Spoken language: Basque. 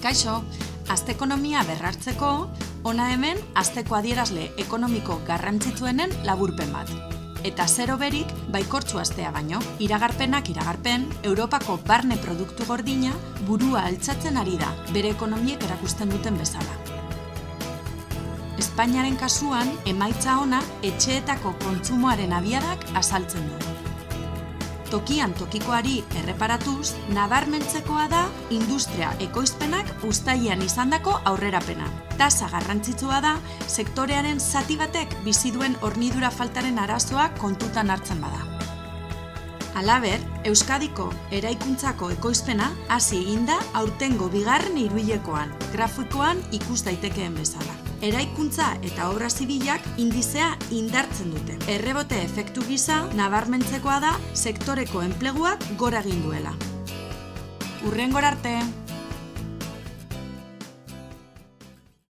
Kaixo, aste ekonomia berrartzeko, hona hemen asteko adierazle ekonomiko garrantzitsuenen laburpen bat. Eta zero berik, baikortzu astea baino, iragarpen, Europako barne produktu gordina burua altxatzen ari da, bere ekonomiek erakusten duten bezala. Espainiaren kasuan, emaitza ona etxeetako kontsumoaren abiadak azaltzen du. Tokian tokikoari erreparatuz, nabarmentzekoa da industria ekoizpenak uztailean izandako aurrerapena. Tasa garrantzitsua da sektorearen zati batek bizi duen hornidura faltaren arazoa kontutan hartzen bada. Halaber, Euskadiko eraikuntzako ekoizpena hasi egin da aurtengo bigarren hiruhilekoan, grafikoan ikus daitekeen bezala. Eraikuntza eta obra zibilak indizea indartzen dute. Errebote efektu gisa nabarmentzekoa da sektoreko enpleguak gora egin duela. Hurrengora arte!